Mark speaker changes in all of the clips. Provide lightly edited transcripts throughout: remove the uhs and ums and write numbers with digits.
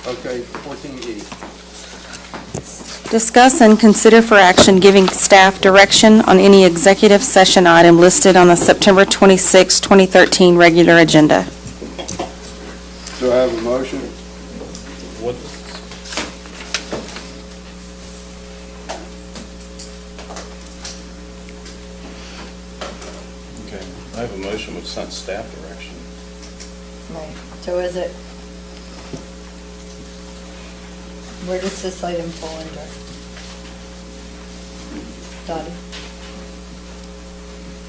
Speaker 1: Okay, 14E.
Speaker 2: Discuss and consider for action giving staff direction on any executive session item listed on the September 26, 2013 regular agenda.
Speaker 1: Do I have a motion?
Speaker 3: What? Okay, I have a motion with some staff direction.
Speaker 4: Right, so is it, where does this item fall under? Dottie?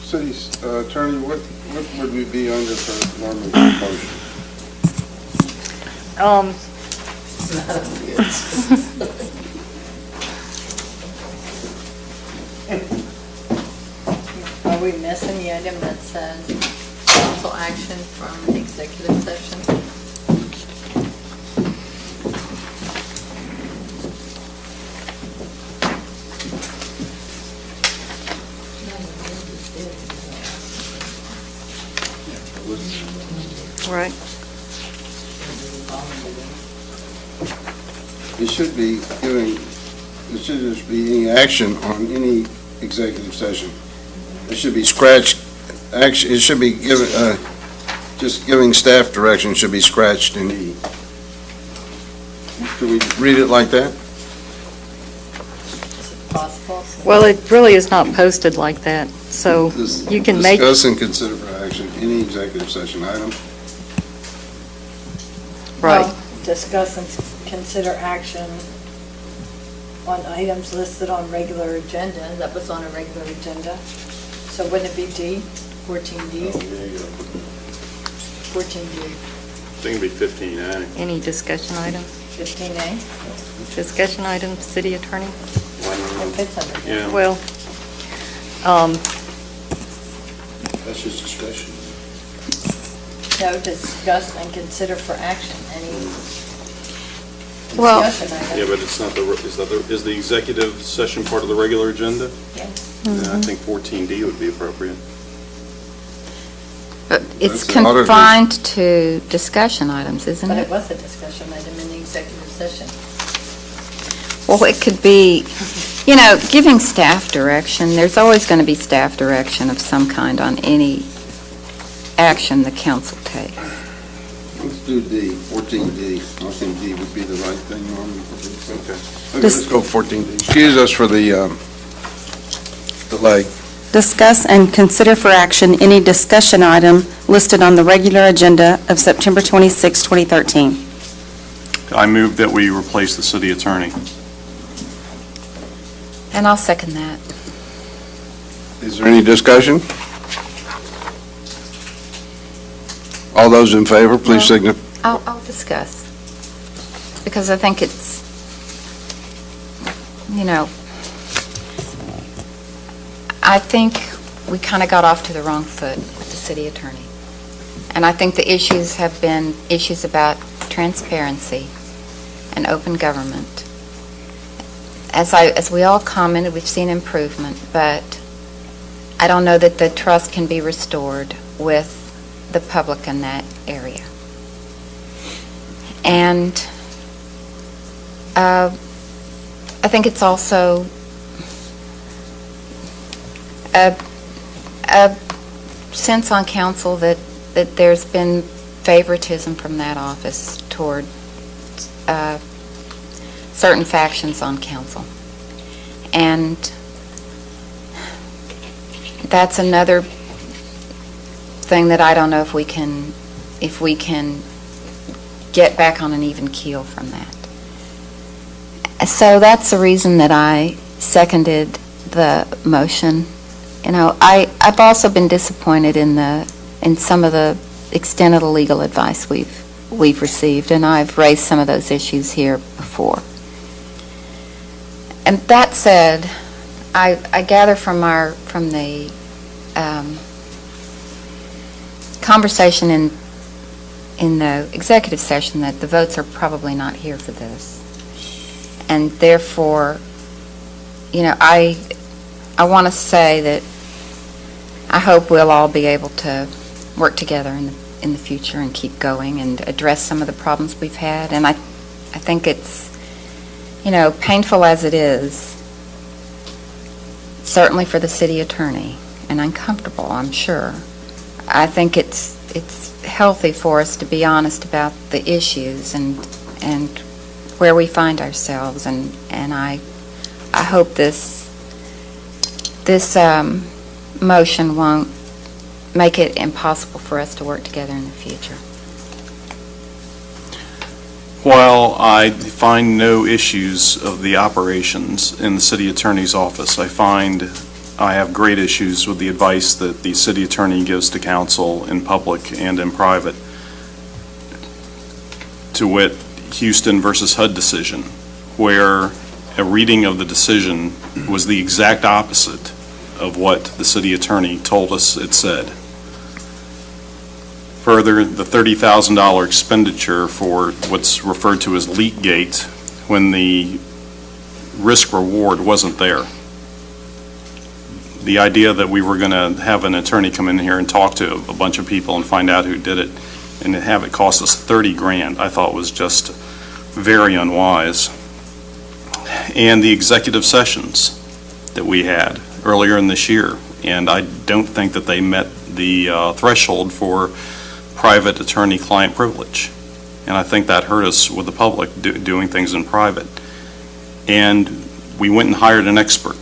Speaker 1: City Attorney, what would we be under for normal motion?
Speaker 4: Are we missing the item that says council action from executive session?
Speaker 2: Right.
Speaker 1: It should be giving, it should just be any action on any executive session. It should be scratched, action, it should be given, just giving staff direction should be scratched in E. Can we read it like that?
Speaker 4: Is it possible?
Speaker 5: Well, it really is not posted like that, so you can make...
Speaker 1: Discuss and consider for action any executive session item.
Speaker 5: Right.
Speaker 4: Well, discuss and consider action on items listed on regular agenda. That was on a regular agenda. So wouldn't it be D, 14D? 14D,
Speaker 3: I think it'd be 15A.
Speaker 5: Any discussion items?
Speaker 4: 15A?
Speaker 5: Discussion items, city attorney?
Speaker 4: It fits under here.
Speaker 3: Yeah.
Speaker 5: Well,
Speaker 1: That's just discussion.
Speaker 4: No, discuss and consider for action any
Speaker 5: Well-
Speaker 4: discussion item.
Speaker 3: Yeah, but it's not is the executive session part of the regular agenda?
Speaker 4: Yes.
Speaker 3: Yeah, I think 14D would be appropriate.
Speaker 6: But it's
Speaker 1: That's the auditor's.
Speaker 6: confined to discussion items, isn't
Speaker 4: But
Speaker 6: it?
Speaker 4: it was a discussion item in the executive session.
Speaker 6: Well, it could be, you know, giving staff direction. There's always going to be staff direction of some kind on any action the council takes.
Speaker 1: Let's do D, 14D. I think D would be the right thing, Norman. Okay,
Speaker 2: Dis-
Speaker 1: let's go 14D. Excuse us for the delay.
Speaker 2: Discuss and consider for action any discussion item listed on the regular agenda of September 26, 2013.
Speaker 3: I move that we replace the city attorney.
Speaker 6: And I'll second that.
Speaker 1: Is there any discussion? All those in favor, please
Speaker 6: No.
Speaker 1: signify.
Speaker 6: I'll discuss. Because I think it's, you know, I think we kind of got off to the wrong foot with the city attorney. And I think the issues have been issues about transparency and open government. As we all commented, we've seen improvement, but I don't know that the trust can be restored with the public in that area. And I think it's also a sense on council that there's been favoritism from that office toward certain factions on council. And that's another thing that I don't know if we can get back on an even keel from that. So that's the reason that I seconded the motion. You know, I've also been disappointed in some of the extent of the legal advice we've received, and I've raised some of those issues here before. And that said, I gather from the conversation in the executive session that the votes are probably not here for this. And therefore, you know, I want to say that I hope we'll all be able to work together in the future and keep going and address some of the problems we've had. And I I think it's, painful as it is, certainly for the city attorney, and uncomfortable, I'm sure. I think it's healthy for us to be honest about the issues and where we find ourselves, and I hope this motion won't make it impossible for us to work together in the future.
Speaker 3: While I find no issues of the operations in the city attorney's office, I find I have great issues with the advice that the city attorney gives to council in public and in private. To wit, Houston versus HUD decision, where a reading of the decision was the exact opposite of what the city attorney told us it said. Further, the $30,000 expenditure for what's referred to as leak gate when the risk reward wasn't there. The idea that we were going to have an attorney come in here and talk to a bunch of people and find out who did it and have it cost us 30 grand, I thought was just very unwise. And the executive sessions that we had earlier in this year, and I don't think that they met the threshold for private attorney-client privilege. And I think that hurt us with the public doing things in private. And we went and hired an expert.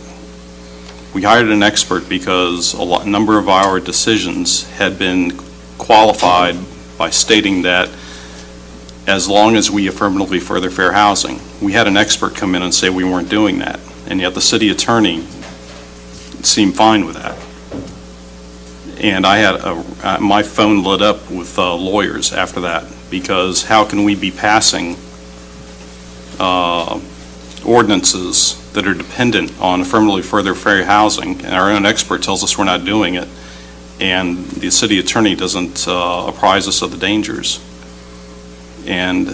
Speaker 3: We hired an expert because a number of our decisions had been qualified by stating that as long as we affirmatively further fair housing, we had an expert come in and say we weren't doing that. And yet the city attorney seemed fine with that. And I had my phone lit up with lawyers after that, because how can we be passing ordinances that are dependent on affirmatively further fair housing, and our own expert tells us we're not doing it, and the city attorney doesn't apprise us of the dangers. And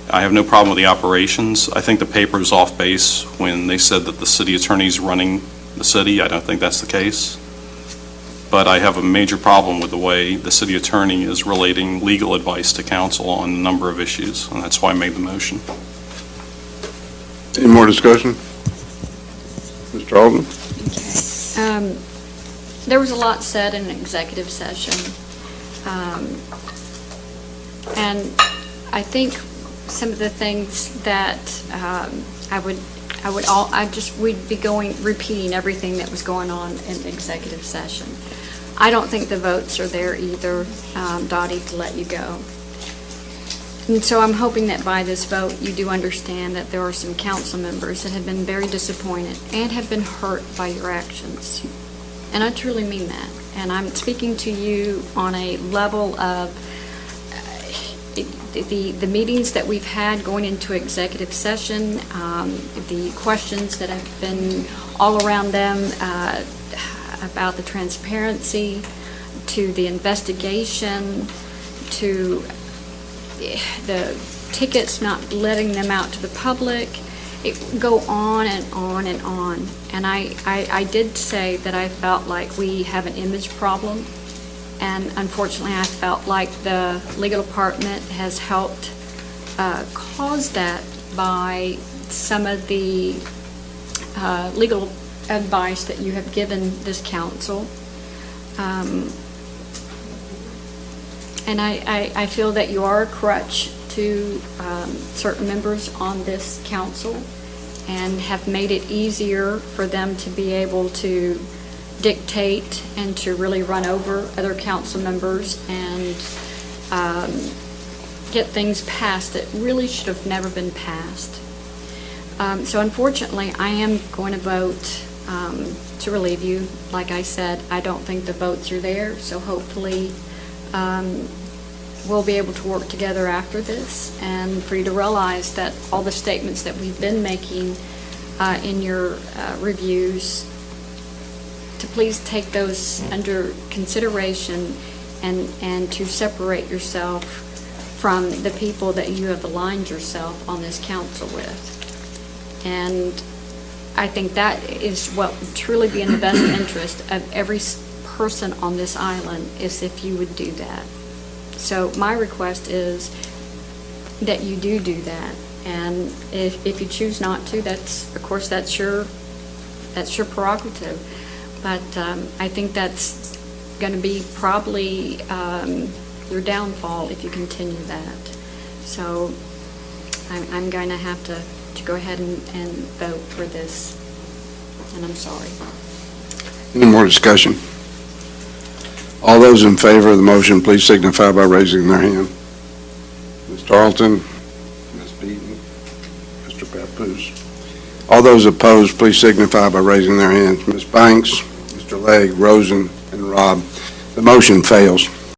Speaker 3: I have no problem with the operations. I think the paper is off base when they said that the city attorney's running the city. I don't think that's the case. But I have a major problem with the way the city attorney is relating legal advice to council on a number of issues, and that's why I made the motion.
Speaker 1: Any more discussion? Mr. Alden?
Speaker 7: Okay. There was a lot said in executive session, and I think some of the things that we'd be repeating everything that was going on in executive session. I don't think the votes are there either, Dottie, to let you go. And so I'm hoping that by this vote, you do understand that there are some council members that have been very disappointed and have been hurt by your actions. And I truly mean that. And I'm speaking to you on a level of the meetings that we've had going into executive session, the questions that have been all around them about the transparency, to the investigation, to the tickets, not letting them out to the public. It would go on and on and on. And I did say that I felt like we have an image problem. And unfortunately, I felt like the legal department has helped cause that by some of the legal advice that you have given this council. And I feel that you are a crutch to certain members on this council and have made it easier for them to be able to dictate and to really run over other council members and get things passed that really should have never been passed. So unfortunately, I am going to vote to relieve you. Like I said, I don't think the votes are there, so hopefully we'll be able to work together after this, and for you to realize that all the statements that we've been making in your reviews, to please take those under consideration and to separate yourself from the people that you have aligned yourself on this council with. And I think that is what would truly be in the best interest of every person on this island, is if you would do that. So my request is that you do that. And if you choose not to, of course, that's your prerogative. But I think that's going to be probably your downfall if you continue that. So I'm going to have to go ahead and vote for this, and I'm sorry.
Speaker 1: Any more discussion? All those in favor of the motion, please signify by raising their hand. Ms. Tarleton, Ms. Beaton, Mr. Papoose. All those opposed, please signify by raising their hands. Ms. Banks, Mr. Legg, Rosen, and Robb. The motion fails.